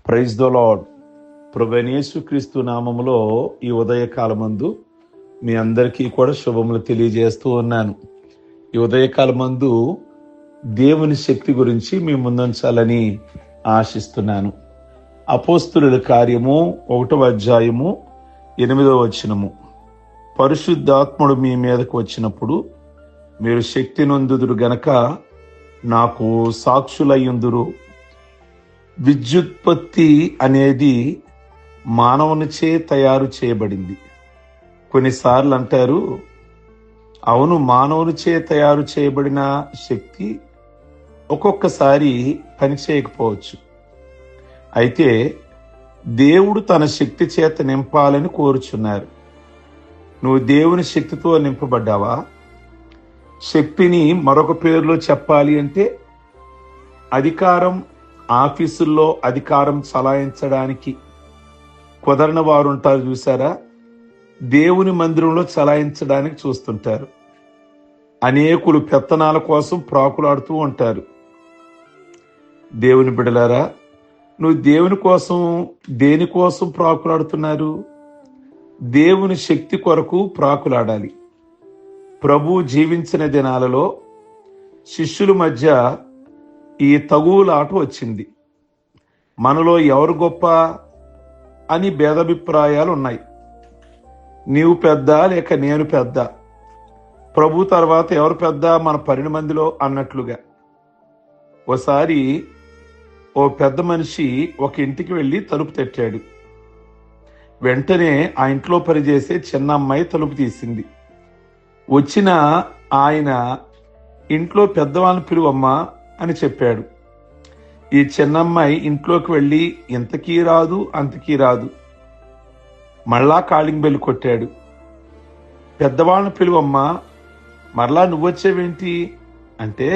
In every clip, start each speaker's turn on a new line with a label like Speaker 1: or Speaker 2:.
Speaker 1: Praise the lord. ప్రభువైన యేసుక్రీస్తు నామములో ఈ ఉదయకాలమందు మీ అందరికీ కూడా శుభములు తెలియజేస్తూ ఉన్నాను. ఈ ఉదయకాలమందు దేవుని శక్తి గురించి మీ ముందుంచాలని ఆశిస్తున్నాను. అపోస్తులుల కార్యము 1వ అధ్యాయము 8వ వచనము. పరిశుద్ధాత్ముడు మీ మీదకు వచ్చినప్పుడు మీరు శక్తి నొందుదురు గనక నాకు సాక్షులయ్యుందురు. విద్యుత్పత్తి అనేది మానవునిచే తయారు చేయబడింది. కొన్నిసార్లు అంటారు, అవును, మానవునిచే తయారు చేయబడిన శక్తి ఒక్కొక్కసారి పని చేయకపోవచ్చు. అయితే దేవుడు తన శక్తి చేత నింపాలని కోరుచున్నారు. నువ్వు దేవుని శక్తితో నింపబడ్డావా? శక్తిని మరొక పేరులో చెప్పాలి అంటే అధికారం. ఆఫీసుల్లో అధికారం చలాయించడానికి కుదరని వారు ఉంటారు చూసారా, దేవుని మందిరంలో చలాయించడానికి చూస్తుంటారు. అనేకులు పెత్తనాల కోసం ప్రాకులాడుతూ ఉంటారు. దేవుని బిడ్డలారా, నువ్వు దేవుని కోసం దేనికోసం ప్రాకులాడుతున్నారు? దేవుని శక్తి కొరకు ప్రాకులాడాలి. ప్రభు జీవించిన దినాలలో శిష్యుల మధ్య ఈ తగువులాట వచ్చింది. మనలో ఎవరు గొప్ప అని భేదాభిప్రాయాలు ఉన్నాయి. నీవు పెద్ద లేక నేను పెద్ద, ప్రభు తర్వాత ఎవరు పెద్ద మన 12 మందిలో అన్నట్లుగా. ఓసారి ఓ పెద్ద మనిషి ఒక ఇంటికి వెళ్ళి తలుపు తట్టాడు. వెంటనే ఆ ఇంట్లో పనిచేసే చిన్న అమ్మాయి తలుపు తీసింది. వచ్చిన ఆయన, ఇంట్లో పెద్దవాళ్ళని పిలువమ్మా అని చెప్పాడు. ఈ చిన్నమ్మాయి ఇంట్లోకి వెళ్ళి ఇంతకీ రాదు అంతకీ రాదు. మళ్ళా కాలింగ్ బెల్ కొట్టాడు. పెద్దవాళ్ళని పిలువమ్మా, మరలా నువ్వొచ్చేవేంటి అంటే,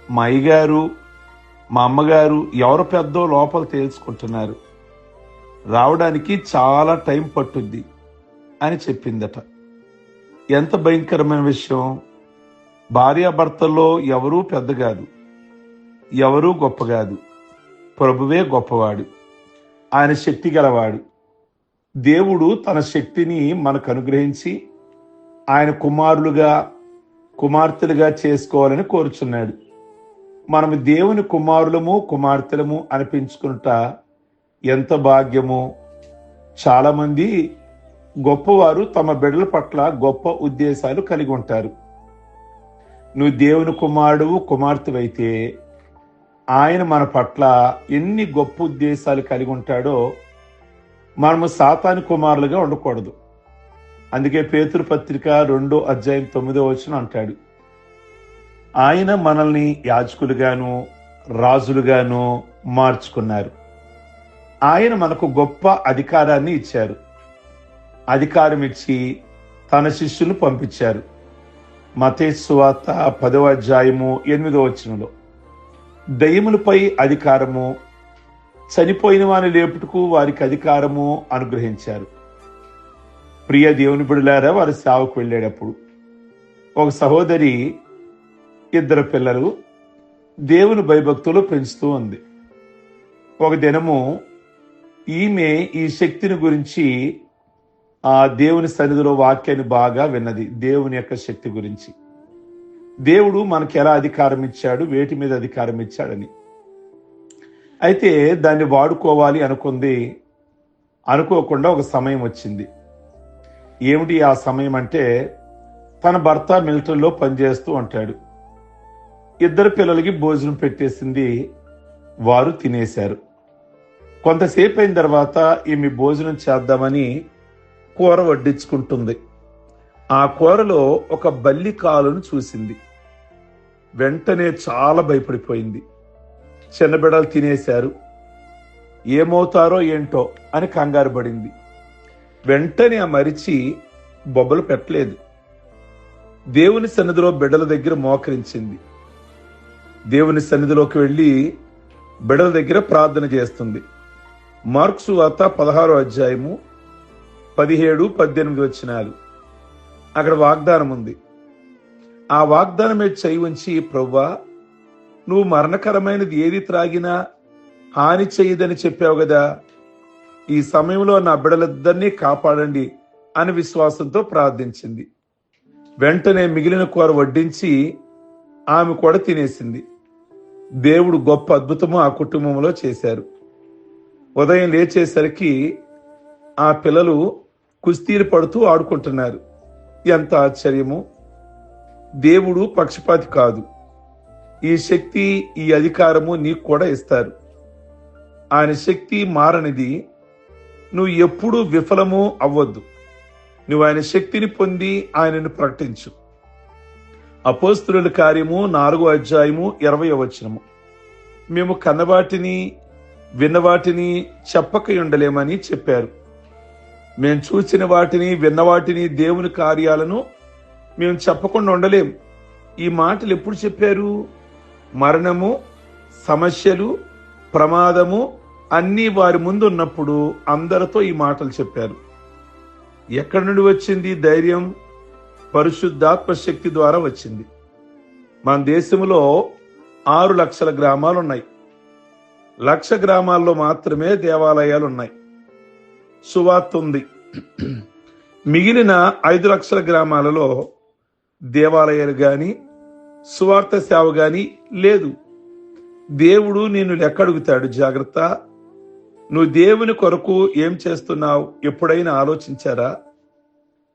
Speaker 1: మా అయ్యగారు మా అమ్మగారు ఎవరు పెద్దో లోపల తేల్చుకుంటున్నారు, రావడానికి చాలా టైం పట్టుద్ది అని చెప్పిందట. ఎంత భయంకరమైన విషయం! భార్యాభర్తల్లో ఎవరూ పెద్ద కాదు, ఎవరూ గొప్ప కాదు. ప్రభువే గొప్పవాడు, ఆయన శక్తి గలవాడు. దేవుడు తన శక్తిని మనకు అనుగ్రహించి ఆయన కుమారులుగా కుమార్తెలుగా చేసుకోవాలని కోరుచున్నాడు. మనము దేవుని కుమారులము కుమార్తెలము అనిపించుకుంట ఎంత భాగ్యమో. చాలా మంది గొప్పవారు తమ బిడ్డల పట్ల గొప్ప ఉద్దేశాలు కలిగి ఉంటారు. నువ్వు దేవుని కుమారుడు కుమార్తెవైతే ఆయన మన పట్ల ఎన్ని గొప్ప ఉద్దేశాలు కలిగి ఉంటాడో. మనము సాతాను కుమారులుగా ఉండకూడదు. అందుకే పేతురు పత్రిక 2వ అధ్యాయం 9వ వచనం అంటాడు, ఆయన మనల్ని యాజకులుగాను రాజులుగాను మార్చుకున్నారు. ఆయన మనకు గొప్ప అధికారాన్ని ఇచ్చారు. అధికారం ఇచ్చి తన శిష్యులు పంపించారు. మత్తయి సువార్త 10వ అధ్యాయము 8వ వచనంలో దయ్యములపై అధికారము, చనిపోయిన వారిని లేపుటకు వారికి అధికారము అనుగ్రహించారు. ప్రియ దేవుని బిడ్డలారా, వారి సేవకు వెళ్ళేటప్పుడు ఒక సహోదరి 2 పిల్లలు దేవుని భయభక్తులు పెంచుతూ ఉంది. ఒక దినము ఈమె ఈ శక్తిని గురించి ఆ దేవుని సన్నిధిలో వాక్యాన్ని బాగా విన్నది. దేవుని యొక్క శక్తి గురించి, దేవుడు మనకు ఎలా అధికారం ఇచ్చాడు, వేటి మీద అధికారం ఇచ్చాడని. అయితే దాన్ని వాడుకోవాలి అనుకుంది. అనుకోకుండా ఒక సమయం వచ్చింది. ఏమిటి ఆ సమయం అంటే, తన భర్త మిలిటరీలో పనిచేస్తూ ఉంటాడు. 2 పిల్లలకి భోజనం పెట్టేసింది. వారు తినేశారు. కొంతసేపు అయిన తర్వాత ఈమె భోజనం చేద్దామని కూర వడ్డించుకుంటుంది. ఆ కూరలో ఒక బల్లి కాలును చూసింది. వెంటనే చాలా భయపడిపోయింది. చిన్న బిడ్డలు తినేశారు, ఏమవుతారో ఏంటో అని కంగారు పడింది. వెంటనే ఆ మరిచి బొబ్బలు పెట్టలేదు. దేవుని సన్నిధిలో బిడ్డల దగ్గర మోకరించింది. దేవుని సన్నిధిలోకి వెళ్ళి బిడ్డల దగ్గర ప్రార్థన చేస్తుంది. మార్కు సువార్త 16వ అధ్యాయము 17, 18 వచనాలు. అక్కడ వాగ్దానం ఉంది. ఆ వాగ్దానం మీద చేయి ఉంచి, ప్రభువా, నువ్వు మరణకరమైనది ఏది త్రాగినా హాని చేయదని చెప్పావు కదా, ఈ సమయంలో నా బిడ్డలిద్దరినీ కాపాడండి అని విశ్వాసంతో ప్రార్థించింది. వెంటనే మిగిలిన కూర వడ్డించి ఆమె కూడా తినేసింది. దేవుడు గొప్ప అద్భుతము ఆ కుటుంబంలో చేశారు. ఉదయం లేచేసరికి ఆ పిల్లలు కుస్తీలు పడుతూ ఆడుకుంటున్నారు. ఎంత ఆశ్చర్యము! దేవుడు పక్షపాతి కాదు. ఈ శక్తి, ఈ అధికారము నీకు కూడా ఇస్తారు. ఆయన శక్తి మారనిది. నువ్వు ఎప్పుడూ విఫలము అవ్వద్దు. నువ్వు ఆయన శక్తిని పొంది ఆయనను ప్రకటించు. అపోస్తలుల కార్యము 4వ అధ్యాయము 20వ వచనము. మేము కన్నవాటిని విన్నవాటిని చెప్పక ఉండలేమని చెప్పారు. మేము చూసిన వాటిని విన్నవాటిని దేవుని కార్యాలను మేము చెప్పకుండా ఉండలేం. ఈ మాటలు ఎప్పుడు చెప్పారు? మరణము, సమస్యలు, ప్రమాదము అన్నీ వారి ముందు ఉన్నప్పుడు అందరితో ఈ మాటలు చెప్పారు. ఎక్కడి నుండి వచ్చింది ధైర్యం? పరిశుద్ధాత్మ శక్తి ద్వారా వచ్చింది. మన దేశంలో 6 లక్షల గ్రామాలు ఉన్నాయి. 1,00,000 గ్రామాల్లో మాత్రమే దేవాలయాలు ఉన్నాయి, సువార్త ఉంది. మిగిలిన 5 లక్షల గ్రామాలలో దేవాలయాలు గాని సువార్త సేవ గాని లేదు. దేవుడు నిన్ను లెక్కడుగుతాడు. జాగ్రత్త. నువ్వు దేవుని కొరకు ఏం చేస్తున్నావు ఎప్పుడైనా ఆలోచించారా?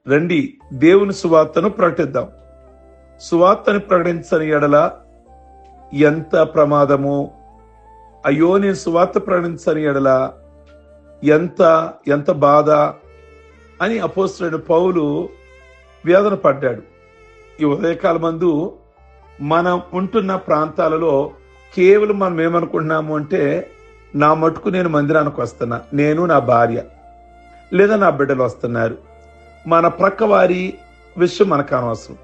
Speaker 1: రండి, దేవుని సువార్తను ప్రకటిద్దాం. సువార్తను ప్రకటించని ఎడల ఎంత ప్రమాదము! అయ్యో, నేను సువార్త ప్రకటించని ఎడల ఎంత బాధ అని అపోస్తలుడైన పౌలు వేదన పడ్డాడు. ఈ ఉదయకాలమందు మనం ఉంటున్న ప్రాంతాలలో కేవలం మనం ఏమనుకుంటున్నాము అంటే, నా మటుకు నేను మందిరానికి వస్తున్నా, నేను నా భార్య లేదా నా బిడ్డలు వస్తున్నారు, మన ప్రక్క వారి విషయం మనకు అనవసరం.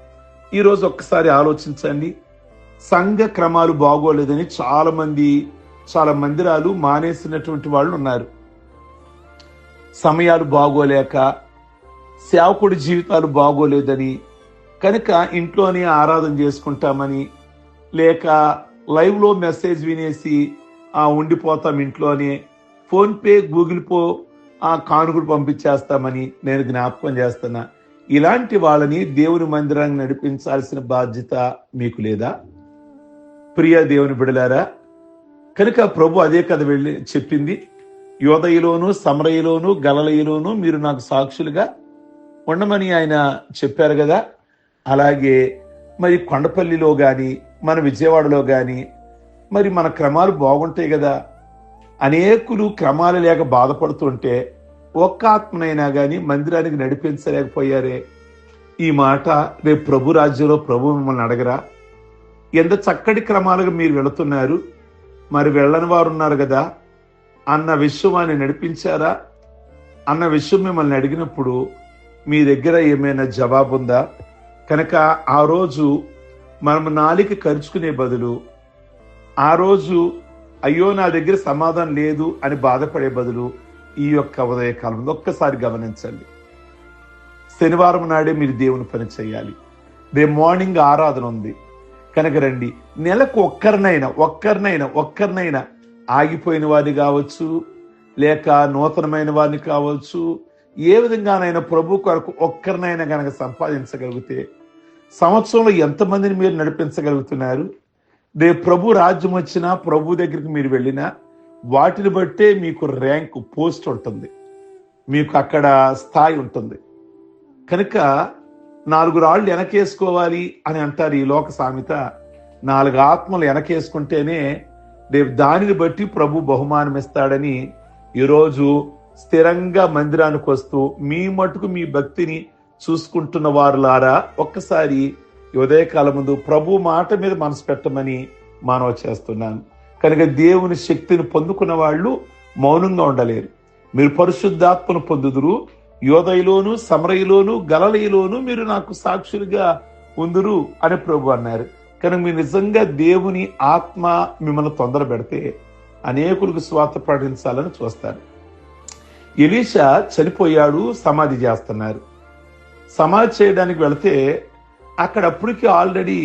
Speaker 1: ఈరోజు ఒక్కసారి ఆలోచించండి. సంఘ క్రమాలు బాగోలేదని చాలా మందిరాలు మానేసినటువంటి వాళ్ళు ఉన్నారు. సమయాలు బాగోలేక, సేవకుడి జీవితాలు బాగోలేదని, కనుక ఇంట్లోనే ఆరాధన చేసుకుంటామని, లేక లైవ్లో మెసేజ్ వినేసి ఉండిపోతాం ఇంట్లోనే, ఫోన్పే గూగుల్ పే కానుకలు పంపించేస్తామని నేను జ్ఞాపకం చేస్తున్నా. ఇలాంటి వాళ్ళని దేవుని మందిరాన్ని నడిపించాల్సిన బాధ్యత మీకు లేదా? ప్రియ దేవుని బిడలారా, కనుక ప్రభు అదే కథ చెప్పింది. యోదయలోను, సమరయలోను, గలలయలోను మీరు నాకు సాక్షులుగా ఉండమని ఆయన చెప్పారు కదా. అలాగే మరి కొండపల్లిలో గాని, మన విజయవాడలో గాని మరి మన క్రమాలు బాగుంటాయి కదా. అనేకులు క్రమాలు లేక బాధపడుతుంటే ఒక్క ఆత్మనైనా గాని మందిరానికి నడిపించలేకపోయారే. ఈ మాట రేపు ప్రభు రాజ్యంలో ప్రభు మిమ్మల్ని అడగరా? ఎంత చక్కటి క్రమాలుగా మీరు వెళుతున్నారు, మరి వెళ్ళని వారు ఉన్నారు కదా అన్న విషయం ఆయన నడిపించారా అన్న విషయం మిమ్మల్ని అడిగినప్పుడు మీ దగ్గర ఏమైనా జవాబు ఉందా? కనుక ఆ రోజు మనం నాలిక ఖర్చుకునే బదులు, ఆ రోజు అయ్యో నా దగ్గర సమాధానం లేదు అని బాధపడే బదులు, ఈ యొక్క ఉదయకాలంలో ఒక్కసారి గమనించండి. శనివారం నాడే మీరు దేవుని పని చేయాలి. రేపు మార్నింగ్ ఆరాధన ఉంది కనుక రండి. నెలకు ఒక్కరినైనా ఆగిపోయిన వారిని కావచ్చు, లేక నూతనమైన వారిని కావచ్చు, ఏ విధంగానైనా ప్రభు కొరకు ఒక్కరినైనా కనుక సంపాదించగలిగితే సంవత్సరంలో ఎంతమందిని మీరు నడిపించగలుగుతున్నారు? రేపు ప్రభు రాజ్యం వచ్చినా, ప్రభు దగ్గరికి మీరు వెళ్ళినా వాటిని బట్టే మీకు ర్యాంక్, పోస్ట్ ఉంటుంది, మీకు అక్కడ స్థాయి ఉంటుంది. కనుక 4 రాళ్ళు వెనకేసుకోవాలి అని అంటారు ఈ లోక సామెత. 4 ఆత్మలు వెనకేసుకుంటేనే రేపు దానిని బట్టి ప్రభు బహుమానం ఇస్తాడని ఈరోజు స్థిరంగా మందిరానికి వస్తూ మీ మటుకు మీ భక్తిని చూసుకుంటున్న వారులారా, ఒక్కసారి ఉదయకాలం ముందు ప్రభు మాట మీద మనసు పెట్టమని మనవి చేస్తున్నాను. కనుక దేవుని శక్తిని పొందుకున్న వాళ్ళు మౌనంగా ఉండలేరు. మీరు పరిశుద్ధాత్మను పొందుదురు, యోదయలోను, సమరయలోను, గలలయలోను మీరు నాకు సాక్షులుగా ఉందురు అని ప్రభు అన్నారు. కనుక మీరు నిజంగా దేవుని ఆత్మ మిమ్మల్ని తొందర పెడితే అనేకులకు స్వార్థ ప్రకటించాలని చూస్తారు. ఎలీషా చనిపోయాడు, సమాధి చేస్తున్నారు. సమాధి చేయడానికి వెళితే అక్కడ అప్పటికి ఆల్రెడీ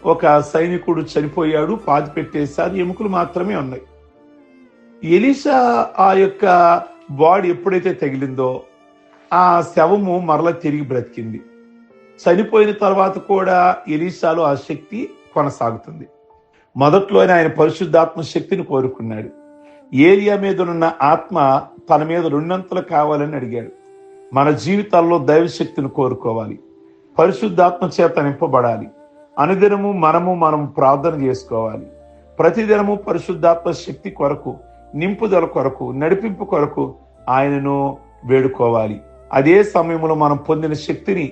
Speaker 1: ఒక సైనికుడు చనిపోయాడు, పాతి పెట్టేశారు, ఎముకలు మాత్రమే ఉన్నాయి. ఎలీషా ఆ యొక్క బాడీ ఎప్పుడైతే తగిలిందో ఆ శవము మరల తిరిగి బ్రతికింది. చనిపోయిన తర్వాత కూడా ఎలీషాలో ఆ శక్తి కొనసాగుతుంది. మొదట్లోనే ఆయన పరిశుద్ధాత్మ శక్తిని కోరుకున్నాడు. ఏలియా మీద ఉన్న ఆత్మ తన మీద రెండంతలు కావాలని అడిగాడు. మన జీవితాల్లో దైవశక్తిని కోరుకోవాలి, పరిశుద్ధాత్మ చేత నింపబడాలి. అనుదినము మనం ప్రార్థన చేసుకోవాలి. ప్రతిదినము పరిశుద్ధాత్మ శక్తి కొరకు, నింపుదల కొరకు, నడిపింపు కొరకు ఆయనను వేడుకోవాలి. అదే సమయంలో మనం పొందిన శక్తిని,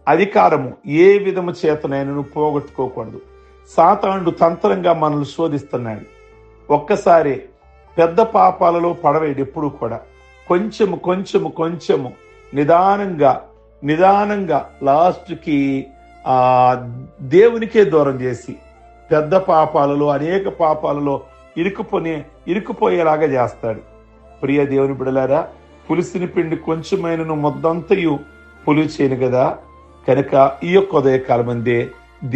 Speaker 1: అధికారము ఏ విధము చేతనైనను పోగొట్టుకోకూడదు. సాతానుడు తంత్రంగా మనల్ని శోధిస్తున్నాడు. ఒక్కసారి పెద్ద పాపాలలో పడవేడు. ఎప్పుడు కూడా కొంచెము నిదానంగా లాస్ట్కి దేవునికే దూరం చేసి పెద్ద పాపాలలో, అనేక పాపాలలో ఇరుక్కుపోయేలాగా చేస్తాడు. ప్రియ దేవుని బిడలారా, పులిసిన పిండి కొంచెమైనను ముద్దంతయు పులి చేయను కదా. కనుక ఈ యొక్క ఉదయకాలం అందే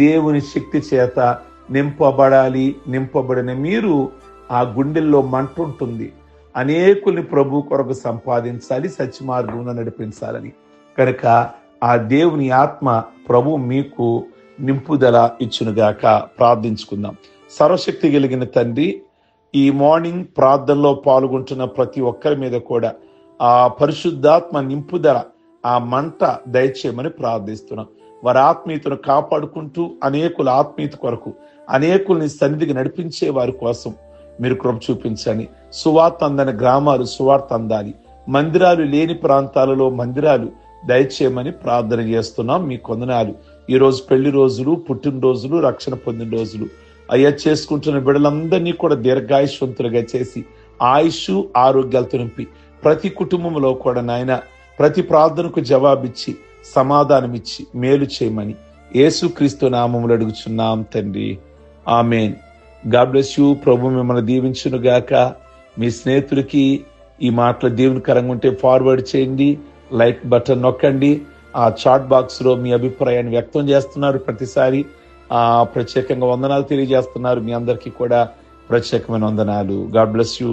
Speaker 1: దేవుని శక్తి చేత నింపబడిన మీరు ఆ గుండెల్లో మంట ఉంటుంది. అనేకుల్ని ప్రభు కొరకు సంపాదించాలి, సత్య మార్గంలో నడిపించాలని. కనుక ఆ దేవుని ఆత్మ ప్రభు మీకు నింపుదల ఇచ్చునుగాక. ప్రార్థించుకుందాం. సర్వశక్తి కలిగిన తండ్రి, ఈ మార్నింగ్ ప్రార్థనలో పాల్గొంటున్న ప్రతి ఒక్కరి మీద కూడా ఆ పరిశుద్ధాత్మ నింపుదల, ఆ మంట దయచేయమని ప్రార్థిస్తున్నాం. వారి ఆత్మీయతను కాపాడుకుంటూ అనేకుల ఆత్మీయత కొరకు, అనేకుల్ని సన్నిధికి నడిపించే వారి కోసం మీరు కృప చూపించండి. సువార్త అందని గ్రామాలు సువార్త అందాలి. మందిరాలు లేని ప్రాంతాలలో మందిరాలు దయచేయమని ప్రార్థన చేస్తున్నాం. మీ వందనాలు. ఈ రోజు పెళ్లి రోజులు, పుట్టినరోజులు, రక్షణ పొందిన రోజులు అయ్యా చేసుకుంటున్న బిడ్డలందరినీ కూడా దీర్ఘాయుష్వంతులుగా చేసి ఆయుష్ ఆరోగ్యాలతో నింపి ప్రతి కుటుంబంలో కూడా నాయన ప్రతి ప్రార్థనకు జవాబిచ్చి సమాధానమిచ్చి మేలు చేయమని యేసుక్రీస్తు నామములో అడుగుచున్నాం తండ్రి. ఆమేన్. God bless you. ప్రభు మిమ్మల్ని దీవించును గాక. మీ స్నేహితులకి ఈ మాటలు దేవునికరంగా ఉంటే ఫార్వర్డ్ చేయండి, లైక్ బటన్ నొక్కండి. ఆ చాట్ బాక్స్ లో మీ అభిప్రాయాన్ని వ్యక్తం చేస్తున్నారు. ప్రతిసారి ప్రత్యేకంగా వందనాలు తెలియజేస్తున్నారు. మీ అందరికీ కూడా ప్రత్యేకమైన వందనాలు. God bless you.